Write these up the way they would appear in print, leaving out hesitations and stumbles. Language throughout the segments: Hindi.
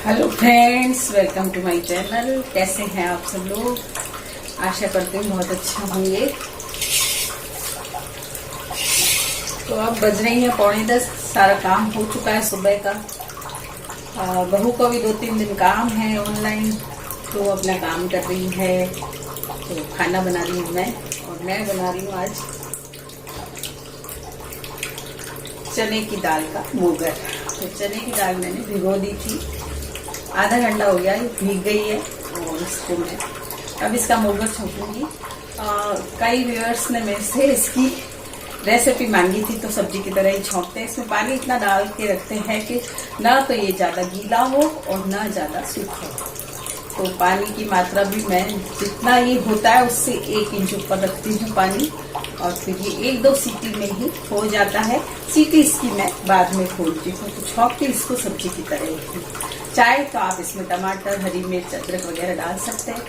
Hello friends, welcome to my channel. कैसे हैं आप सब लोग? आशा करते हैं बहुत अच्छा होंगे। तो अब बज रही है 9:45। सारा काम हो चुका है सुबह का। बहू का भी 2-3 दिन काम है ऑनलाइन, तो अपना काम कर रही है। तो खाना बना रही हूँ मैं, और मैं बना रही हूँ आज चने की दाल का मोगर। तो चने की दाल मैंने भिगो दी थी, आधा घंटा हो गया, ये भीग गई है। और इसको मैं अब इसका मोगर छौंकूंगी। कई व्यूअर्स ने मेरे से इसकी रेसिपी मांगी थी, तो सब्जी की तरह ही छौंकते हैं। इसमें पानी इतना डाल के रखते हैं कि ना तो ये ज़्यादा गीला हो और ना ज़्यादा सूखा हो। तो पानी की मात्रा भी मैं जितना ये होता है उससे 1 इंच ऊपर रखती हूँ पानी, और फिर ये 1-2 सीटी में ही हो जाता है। सीटी इसकी मैं बाद में खोलती हूँ, तो छौंक के इसको सब्जी की तरह ही। चाहे तो आप इसमें टमाटर, हरी मिर्च, अदरक वगैरह डाल सकते हैं,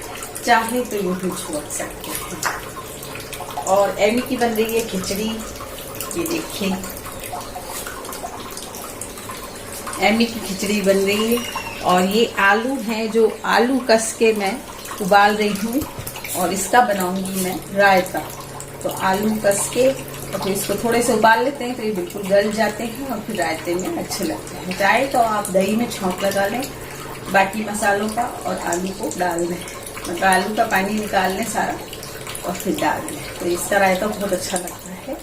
चाहे तो यूं ही छोड़ सकते हैं। और एमी की बन रही है खिचड़ी, ये देखिए एमी की खिचड़ी बन रही है। और ये आलू है, जो आलू कस के मैं उबाल रही हूँ, और इसका बनाऊंगी मैं रायता। तो आलू कस के और फिर इसको थोड़े से उबाल लेते हैं, तो ये बिल्कुल गल जाते हैं और फिर रायते में अच्छे लगते हैं। चाहे तो आप दही में छौंक लगा लें बाकी मसालों का, और आलू को डाल दें, मतलब आलू का पानी निकाल लें सारा और फिर डाल दें, तो इसका रायता बहुत अच्छा लगता है।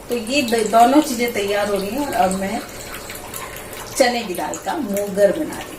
तो ये दोनों चीज़ें तैयार हो रही हैं, और अब मैं चने की दाल का मोगर बना रही हूँ।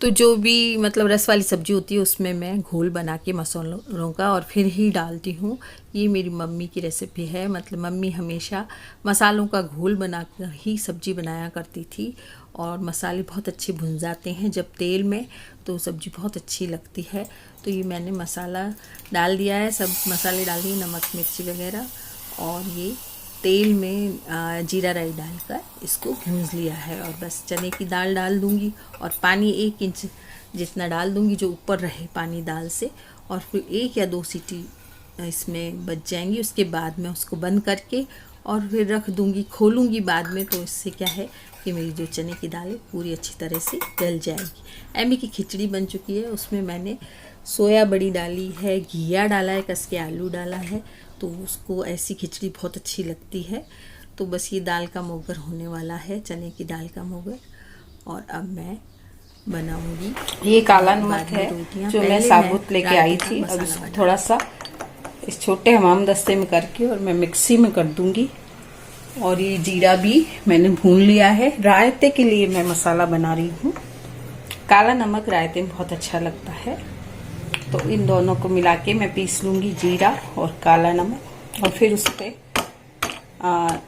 तो जो भी मतलब रस वाली सब्जी होती है उसमें मैं घोल बना के मसालों का और फिर ही डालती हूँ। ये मेरी मम्मी की रेसिपी है, मतलब मम्मी हमेशा मसालों का घोल बनाकर ही सब्जी बनाया करती थी, और मसाले बहुत अच्छे भुन जाते हैं जब तेल में, तो सब्जी बहुत अच्छी लगती है। तो ये मैंने मसाला डाल दिया है, सब मसाले डाल दिए, नमक मिर्ची वगैरह, और ये तेल में जीरा राई डालकर इसको भून लिया है। और बस चने की दाल डाल दूंगी, और पानी 1 इंच जितना डाल दूंगी जो ऊपर रहे पानी दाल से, और फिर 1 या 2 सीटी इसमें बच जाएंगी। उसके बाद मैं उसको बंद करके और फिर रख दूंगी, खोलूंगी बाद में। तो इससे क्या है कि मेरी जो चने की दाल है पूरी अच्छी तरह से गल जाएगी। एमी की खिचड़ी बन चुकी है, उसमें मैंने सोया बड़ी डाली है, घिया डाला है, कस के आलू डाला है, तो उसको ऐसी खिचड़ी बहुत अच्छी लगती है। तो बस ये दाल का मोगर होने वाला है, चने की दाल का मोगर। और अब मैं बनाऊंगी, ये काला नमक है जो मैं साबुत लेके आई थी। अब इसको थोड़ा सा इस छोटे हमाम दस्ते में करके और मैं मिक्सी में कर दूंगी। और ये जीरा भी मैंने भून लिया है। रायते के लिए मैं मसाला बना रही हूँ। काला नमक रायते में बहुत अच्छा लगता है, तो इन दोनों को मिला के मैं पीस लूंगी, जीरा और काला नमक। और फिर उस पर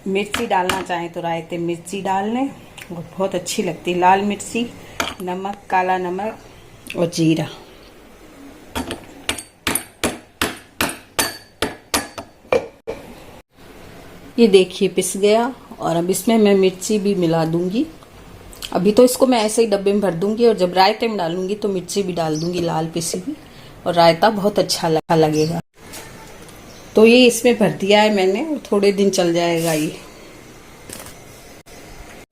मिर्ची डालना चाहें तो रायते मिर्ची डाल लें, और बहुत अच्छी लगती है। लाल मिर्ची, नमक, काला नमक और जीरा। ये देखिए पिस गया, और अब इसमें मैं मिर्ची भी मिला दूंगी। अभी तो इसको मैं ऐसे ही डब्बे में भर दूंगी, और जब रायते में डालूंगी तो मिर्ची भी डाल दूंगी, लाल पिसी हुई, और रायता बहुत अच्छा लगेगा। तो ये इसमें भर दिया है मैंने, और थोड़े दिन चल जाएगा ये।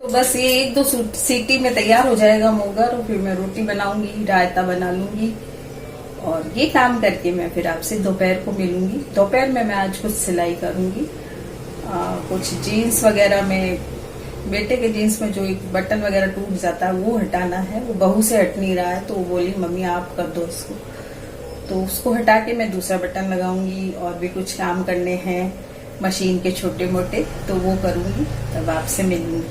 तो बस ये 1-2 सीटी में तैयार हो जाएगा मोगर, और फिर मैं रोटी बनाऊंगी, रायता बना लूंगी। और ये काम करके मैं फिर आपसे दोपहर को मिलूंगी। दोपहर में मैं आज कुछ सिलाई करूंगी, कुछ जीन्स वगैरह में, बेटे के जीन्स में जो एक बटन वगैरह टूट जाता है वो हटाना है। वो बहू से हट नहीं रहा है, तो वो बोली मम्मी आप कर दो इसको। तो उसको हटा के मैं दूसरा बटन लगाऊंगी, और भी कुछ काम करने हैं मशीन के छोटे मोटे, तो वो करूंगी, तब आपसे मिलूंगी।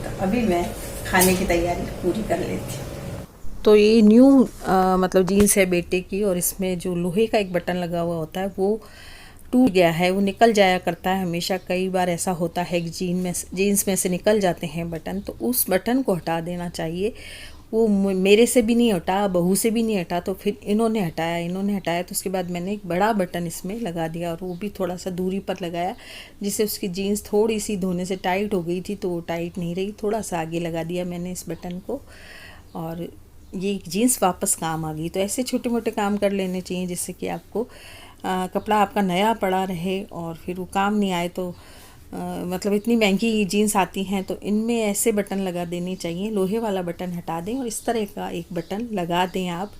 तो अभी मैं खाने की तैयारी पूरी कर लेती हूँ। तो ये न्यू मतलब जीन्स है बेटे की, और इसमें जो लोहे का एक बटन लगा हुआ होता है वो टूट गया है, वो निकल जाया करता है हमेशा। कई बार ऐसा होता है कि जीन्स में से निकल जाते हैं बटन, तो उस बटन को हटा देना चाहिए। वो मेरे से भी नहीं हटा, बहू से भी नहीं हटा, तो फिर इन्होंने हटाया तो उसके बाद मैंने एक बड़ा बटन इसमें लगा दिया और वो भी थोड़ा सा दूरी पर लगाया, जिससे उसकी जीन्स थोड़ी सी धोने से टाइट हो गई थी, तो वो टाइट नहीं रही, थोड़ा सा आगे लगा दिया मैंने इस बटन को और ये जीन्स वापस काम आ गई। तो ऐसे छोटे मोटे काम कर लेने चाहिए जिससे कि आपको कपड़ा आपका नया पड़ा रहे और फिर वो काम नहीं आए। तो मतलब इतनी महंगी जीन्स आती हैं तो इनमें ऐसे बटन लगा देने चाहिए, लोहे वाला बटन हटा दें और इस तरह का एक बटन लगा दें आप,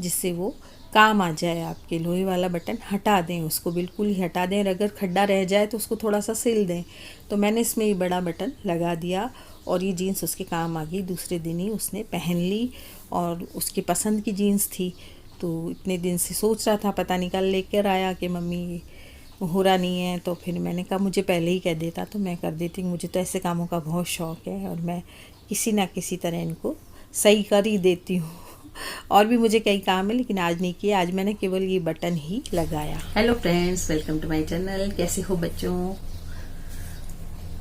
जिससे वो काम आ जाए आपके। लोहे वाला बटन हटा दें, उसको बिल्कुल ही हटा दें, अगर खड्डा रह जाए तो उसको थोड़ा सा सिल दें। तो मैंने इसमें ये बड़ा बटन लगा दिया और ये जीन्स उसके काम आ गई। दूसरे दिन ही उसने पहन ली और उसकी पसंद की जीन्स थी। तो इतने दिन से सोच रहा था, पता नहीं कल लेकर आया कि मम्मी हो रहा नहीं है, तो फिर मैंने कहा मुझे पहले ही कह देता तो मैं कर देती। मुझे तो ऐसे कामों का बहुत शौक़ है और मैं किसी ना किसी तरह इनको सही कर ही देती हूँ। और भी मुझे कई काम है लेकिन आज नहीं किया, आज मैंने केवल ये बटन ही लगाया। Hello friends, welcome to my channel. कैसे हो बच्चों?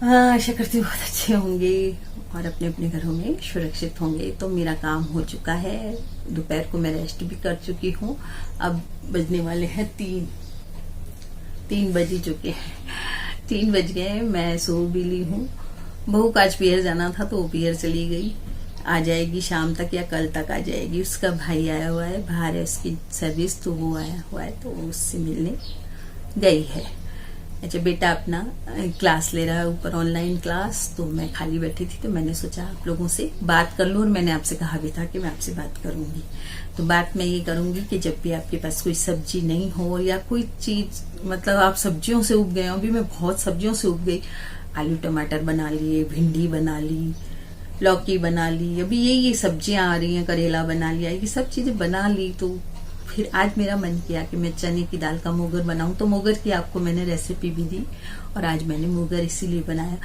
आशा करती हूँ बहुत अच्छे होंगे और अपने अपने घरों में सुरक्षित होंगे। तो मेरा काम हो चुका है, दोपहर को मैं रेस्ट भी कर चुकी हूँ। अब बजने वाले हैं 3 बज ही चुके हैं, 3 बज गए। मैं सो भी ली हूँ। बहू का आज पियर जाना था तो वो पियर चली गई, आ जाएगी शाम तक या कल तक आ जाएगी। उसका भाई आया हुआ है, बाहर है उसकी सर्विस, तो वो आया हुआ है तो उससे मिलने गई है। अच्छा, बेटा अपना क्लास ले रहा है ऊपर, ऑनलाइन क्लास। तो मैं खाली बैठी थी तो मैंने सोचा आप लोगों से बात कर लूं और मैंने आपसे कहा भी था कि मैं आपसे बात करूंगी। तो बात मैं ये करूंगी कि जब भी आपके पास कोई सब्जी नहीं हो या कोई चीज, मतलब आप सब्जियों से उग गए हो, अभी मैं बहुत सब्जियों से उग गई, आलू टमाटर बना लिए, भिंडी बना ली, लौकी बना ली, अभी ये सब्जियां आ रही हैं, करेला बना लिया, ये सब चीजें बना ली। तो फिर आज मेरा मन किया कि मैं चने की दाल का मोगर बनाऊं। तो मोगर की आपको मैंने रेसिपी भी दी और आज मैंने मोगर इसीलिए बनाया।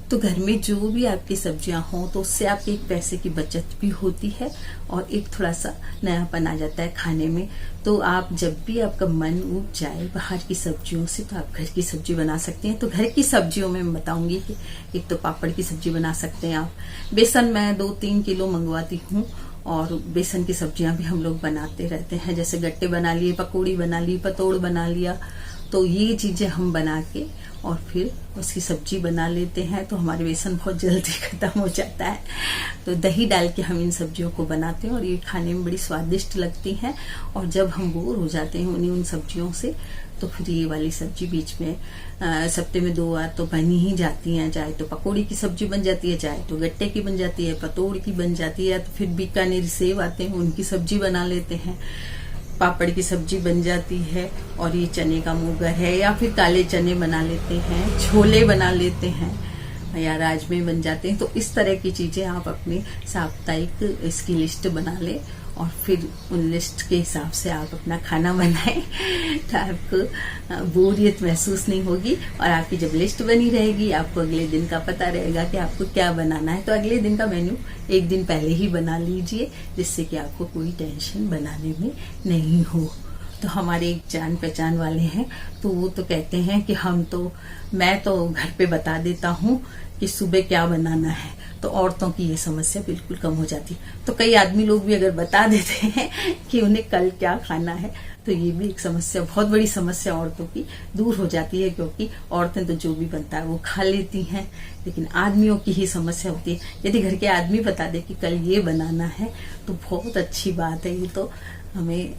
तो घर में जो भी आपकी सब्जियां हों तो उससे आपके एक पैसे की बचत भी होती है और एक थोड़ा सा नयापन आ जाता है खाने में। तो आप जब भी आपका मन उब जाए बाहर की सब्जियों से तो आप घर की सब्जी बना सकते हैं। तो घर की सब्जियों में मैं बताऊंगी कि एक तो पापड़ की सब्जी बना सकते हैं आप। बेसन मैं 2-3 किलो मंगवाती हूँ और बेसन की सब्जियां भी हम लोग बनाते रहते हैं, जैसे गट्टे बना लिए, पकौड़ी बना ली, पतोड़ बना लिया। तो ये चीजें हम बना के और फिर उसकी सब्जी बना लेते हैं तो हमारे बेसन बहुत जल्दी खत्म हो जाता है। तो दही डाल के हम इन सब्जियों को बनाते हैं और ये खाने में बड़ी स्वादिष्ट लगती हैं। और जब हम बोर हो जाते हैं उन सब्जियों से तो फिर ये वाली सब्जी बीच में सप्ते में 2 बार तो बन ही जाती हैं। चाहे तो पकौड़ी की सब्जी बन जाती है, चाहे तो गट्टे की बन जाती है, पतोड़ की बन जाती है, तो फिर बीकानेरी सेव आते हैं उनकी सब्जी बना लेते हैं, पापड़ की सब्जी बन जाती है। और ये चने का मोगर है या फिर काले चने बना लेते हैं, छोले बना लेते हैं या राजमे बन जाते हैं। तो इस तरह की चीजें आप अपने साप्ताहिक इसकी लिस्ट बना लें और फिर उन लिस्ट के हिसाब से आप अपना खाना बनाएं तो आपको बोरियत महसूस नहीं होगी। और आपकी जब लिस्ट बनी रहेगी आपको अगले दिन का पता रहेगा कि आपको क्या बनाना है। तो अगले दिन का मेन्यू एक दिन पहले ही बना लीजिए, जिससे कि आपको कोई टेंशन बनाने में नहीं हो। तो हमारे एक जान पहचान वाले हैं तो वो तो कहते हैं कि मैं तो घर पे बता देता हूँ कि सुबह क्या बनाना है, तो औरतों की ये समस्या बिल्कुल कम हो जाती है। तो कई आदमी लोग भी अगर बता देते हैं कि उन्हें कल क्या खाना है तो ये भी एक समस्या, बहुत बड़ी समस्या औरतों की दूर हो जाती है, क्योंकि औरतें तो जो भी बनता है वो खा लेती हैं, लेकिन आदमियों की ही समस्या होती है। यदि घर के आदमी बता दे कि कल ये बनाना है तो बहुत अच्छी बात है, ये तो हमें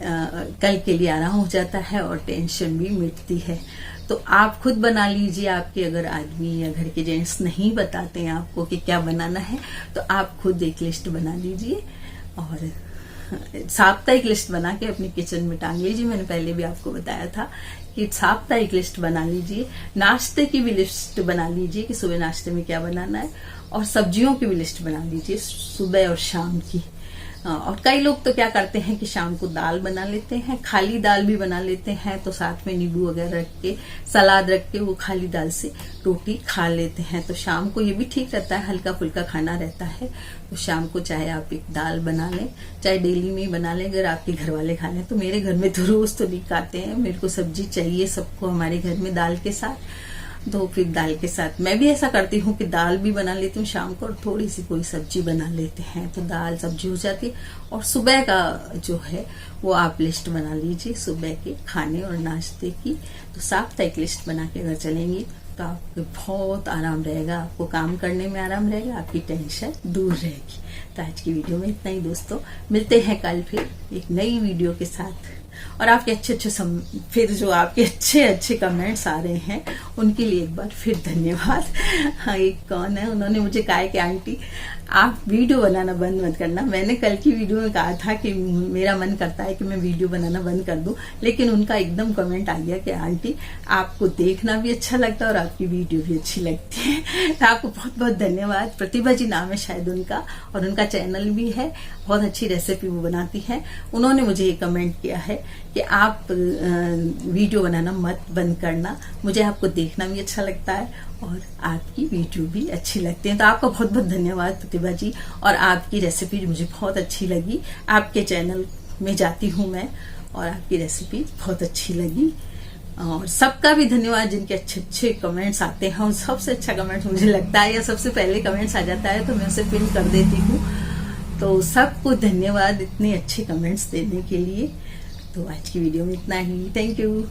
कल के लिए आराम हो जाता है और टेंशन भी मिटती है। तो आप खुद बना लीजिए। आपके अगर आदमी या घर के जेंट्स नहीं बताते हैं आपको कि क्या बनाना है तो आप खुद एक लिस्ट बना लीजिए और साप्ताहिक लिस्ट बना के अपने किचन में टांग लीजिए। मैंने पहले भी आपको बताया था कि साप्ताहिक लिस्ट बना लीजिए। नाश्ते की भी लिस्ट बना लीजिए कि सुबह नाश्ते में क्या बनाना है, और सब्जियों की भी लिस्ट बना लीजिए सुबह और शाम की। और कई लोग तो क्या करते हैं कि शाम को दाल बना लेते हैं, खाली दाल भी बना लेते हैं, तो साथ में नींबू वगैरह रख के, सलाद रख के वो खाली दाल से रोटी खा लेते हैं। तो शाम को ये भी ठीक रहता है, हल्का फुल्का खाना रहता है। तो शाम को चाहे आप एक दाल बना लें, चाहे डेली में बना लें, अगर आपके घर वाले खा लें। तो मेरे घर में तो रोज तो नहीं खाते हैं, मेरे को सब्जी चाहिए सबको हमारे घर में दाल के साथ। तो फिर दाल के साथ मैं भी ऐसा करती हूँ कि दाल भी बना लेती हूँ शाम को और थोड़ी सी कोई सब्जी बना लेते हैं, तो दाल सब्जी हो जाती है। और सुबह का जो है वो आप लिस्ट बना लीजिए सुबह के खाने और नाश्ते की, तो साप्ताहिक लिस्ट बना के अगर चलेंगी तो आपको बहुत आराम रहेगा, आपको काम करने में आराम रहेगा, आपकी टेंशन दूर रहेगी। तो आज की वीडियो में इतना ही दोस्तों, मिलते हैं कल फिर एक नई वीडियो के साथ। और आपके फिर जो आपके अच्छे कमेंट्स आ रहे हैं उनके लिए एक बार फिर धन्यवाद। हाँ, एक कौन है, उन्होंने मुझे कहा कि आंटी आप वीडियो बनाना बंद मत करना। मैंने कल की वीडियो में कहा था कि मेरा मन करता है कि मैं वीडियो बनाना बंद कर दूं, लेकिन उनका एकदम कमेंट आ गया कि आंटी आपको देखना भी अच्छा लगता है और आपकी वीडियो भी अच्छी लगती है। तो आपको बहुत बहुत धन्यवाद। प्रतिभा जी नाम है शायद उनका, और उनका चैनल भी है, बहुत अच्छी रेसिपी वो बनाती है। उन्होंने मुझे ये कमेंट किया है कि आप वीडियो बनाना मत बंद करना, मुझे आपको देखना भी अच्छा लगता है और आपकी वीडियो भी अच्छी लगती है। तो आपका बहुत बहुत धन्यवाद प्रतिभा जी, और आपकी रेसिपी मुझे बहुत अच्छी लगी। आपके चैनल में जाती हूँ मैं और आपकी रेसिपी बहुत अच्छी लगी। और सबका भी धन्यवाद जिनके अच्छे कमेंट्स आते हैं, और सबसे अच्छा कमेंट मुझे लगता है या सबसे पहले कमेंट्स आ जाता है तो मैं उसे पिन कर देती हूँ। तो सबको धन्यवाद इतने अच्छे कमेंट्स देने के लिए। तो आज की वीडियो में इतना ही, थैंक यू।